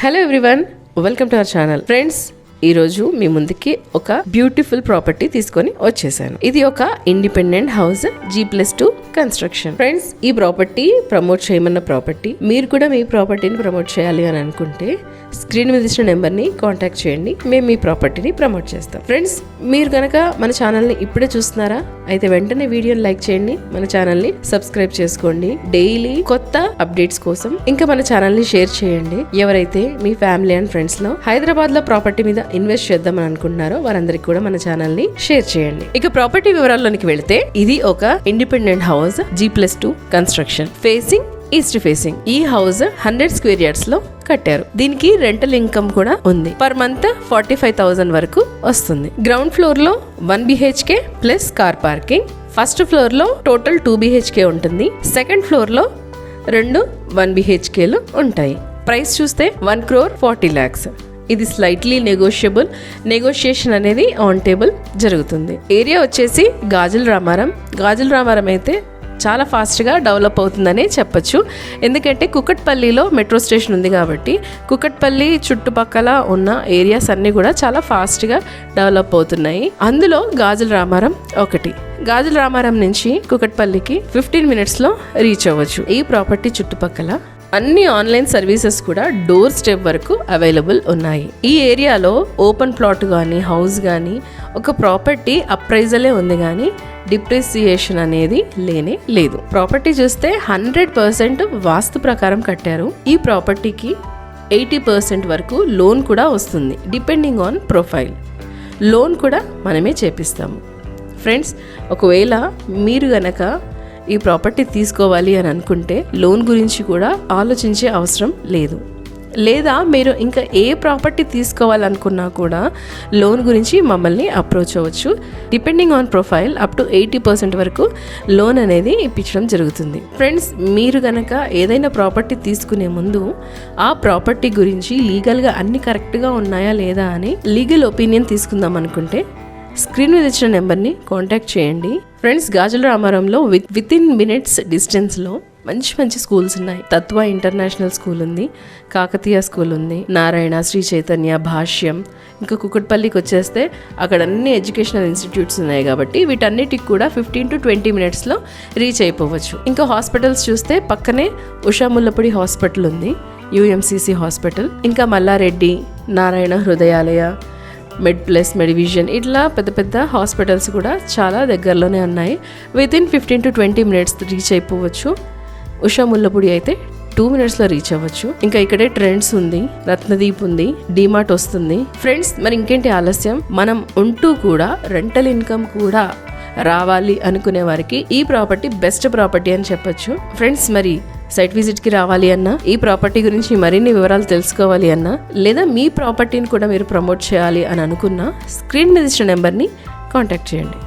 Hello everyone, welcome to our channel. Friends, ఈ రోజు మీ ముందుకి ఒక బ్యూటిఫుల్ ప్రాపర్టీ తీసుకొని వచ్చేసాను. ఇది ఒక independent house G+2 construction. Friends, ఈ ప్రాపర్టీ ప్రమోట్ చేయమన్న ప్రాపర్టీ. మీరు కూడా మీ ప్రాపర్టీని ప్రమోట్ చేయాలి అని అనుకుంటే స్క్రీన్ మీద ఇచ్చిన నెంబర్ ని కాంటాక్ట్ చేయండి. మేము మీ ప్రాపర్టీని ప్రమోట్ చేస్తాం. ఫ్రెండ్స్, మీరు కనుక మన ఛానల్ ని ఇప్పుడే చూస్తున్నారా అయితే వెంటనే వీడియోని లైక్ చేయండి, మన ఛానల్ ని సబ్స్క్రైబ్ చేసుకోండి. డైలీ కొత్త అప్డేట్స్ కోసం ఇంకా మన ఛానల్ ని షేర్ చేయండి. ఎవరైతే మీ ఫ్యామిలీ అండ్ ఫ్రెండ్స్ లో హైదరాబాద్ లో ప్రాపర్టీ మీద ఇన్వెస్ట్ చేద్దామని అనుకుంటున్నారో వారందరికి కూడా మన ఛానల్ ని షేర్ చేయండి. ఇక ప్రాపర్టీ వివరాల్లోనికి వెళితే, ఇది ఒక independent house G+2 construction, facing east facing. ఈ హౌస్ 100 స్క్వేర్ యార్డ్స్ లో కట్టారు. దీనికి రెంటల్ ఇన్కమ్ కూడా ఉంది. పర్ మంత్ 45,000 వరకు వస్తుంది. గ్రౌండ్ ఫ్లోర్ లో 1 BHK plus car parking. First floor లో టోటల్ 2 BHK ఉంటుంది. సెకండ్ ఫ్లోర్ లో 2 1 BHKలు ఉంటాయి. ప్రైస్ చూస్తే 1,40 lakhs. ఇది స్లైట్లీ నెగోషియేషన్ అనేది ఆన్ టేబుల్ జరుగుతుంది. ఏరియా వచ్చేసి గాజుల రామారం అయితే చాలా ఫాస్ట్గా డెవలప్ అవుతుందనే చెప్పొచ్చు. ఎందుకంటే కుకట్పల్లిలో మెట్రో స్టేషన్ ఉంది కాబట్టి కుకట్పల్లి చుట్టుపక్కల ఉన్న ఏరియాస్ అన్నీ కూడా చాలా ఫాస్ట్గా డెవలప్ అవుతున్నాయి. అందులో గాజుల రామారం ఒకటి. గాజుల రామారం నుంచి కుకట్పల్లికి 15 minutesలో రీచ్ అవ్వచ్చు. ఈ ప్రాపర్టీ చుట్టుపక్కల అన్ని ఆన్లైన్ సర్వీసెస్ కూడా డోర్ స్టెప్ వరకు అవైలబుల్ ఉన్నాయి. ఈ ఏరియాలో ఓపెన్ ప్లాట్ కానీ హౌస్ కానీ ఒక ప్రాపర్టీ అప్రైజలే ఉంది కానీ డిప్రిసియేషన్ అనేది లేనే లేదు. ప్రాపర్టీ చూస్తే 100% వాస్తు ప్రకారం కట్టారు. ఈ ప్రాపర్టీకి 80% వరకు లోన్ కూడా వస్తుంది, డిపెండింగ్ ఆన్ ప్రొఫైల్. లోన్ కూడా మనమే చేపిస్తాము. ఫ్రెండ్స్, ఒకవేళ మీరు గనక ఈ ప్రాపర్టీ తీసుకోవాలి అని అనుకుంటే లోన్ గురించి కూడా ఆలోచించే అవసరం లేదు. లేదా మీరు ఇంకా ఏ ప్రాపర్టీ తీసుకోవాలనుకున్నా కూడా లోన్ గురించి మమ్మల్ని అప్రోచ్ అవ్వచ్చు. Depending on profile up to 80% వరకు లోన్ అనేది ఇప్పించడం జరుగుతుంది. ఫ్రెండ్స్, మీరు కనుక ఏదైనా ప్రాపర్టీ తీసుకునే ముందు ఆ ప్రాపర్టీ గురించి లీగల్గా అన్ని కరెక్ట్గా ఉన్నాయా లేదా అని లీగల్ ఒపీనియన్ తీసుకుందాం అనుకుంటే స్క్రీన్ మీద ఇచ్చిన నెంబర్ని కాంటాక్ట్ చేయండి. ఫ్రెండ్స్, గాజుల రామారంలో వితిన్ మినిట్స్ డిస్టెన్స్లో మంచి స్కూల్స్ ఉన్నాయి. తత్వ ఇంటర్నేషనల్ స్కూల్ ఉంది, కాకతీయ స్కూల్ ఉంది, నారాయణ, శ్రీ చైతన్య, భాష్యం. ఇంకా కుకట్పల్లికి వచ్చేస్తే అక్కడ అన్ని ఎడ్యుకేషనల్ ఇన్స్టిట్యూట్స్ ఉన్నాయి కాబట్టి వీటన్నిటికి కూడా 15 to 20 minutesలో రీచ్ అయిపోవచ్చు. ఇంకా హాస్పిటల్స్ చూస్తే పక్కనే ఉషా ముల్లపూడి హాస్పిటల్ ఉంది, UMCC హాస్పిటల్, ఇంకా మల్లారెడ్డి, నారాయణ హృదయాలయ, మెడ్+, మెడివిజన్, ఇట్లా పెద్ద హాస్పిటల్స్ కూడా చాలా దగ్గరలోనే ఉన్నాయి. వితిన్ 15 to 20 minutes రీచ్ అయిపోవచ్చు. ఉషా ముల్లపూడి అయితే 2 minutesలో రీచ్ అవ్వచ్చు. ఇంకా ఇక్కడే ట్రెండ్స్ ఉంది, రత్నదీప్ ఉంది, డిమార్ట్ వస్తుంది. ఫ్రెండ్స్, మరి ఇంకేంటి ఆలస్యం? మనం ఉంటూ కూడా రెంటల్ ఇన్కమ్ కూడా రావాలి అనుకునే వారికి ఈ ప్రాపర్టీ బెస్ట్ ప్రాపర్టీ అని చెప్పొచ్చు. ఫ్రెండ్స్, మరి సైట్ విజిట్కి రావాలి అన్నా, ఈ ప్రాపర్టీ గురించి మరిన్ని వివరాలు తెలుసుకోవాలి అన్నా, లేదా మీ ప్రాపర్టీని కూడా మీరు ప్రమోట్ చేయాలి అని అనుకున్నా స్క్రీన్ మీద ఇచ్చిన నెంబర్ని కాంటాక్ట్ చేయండి.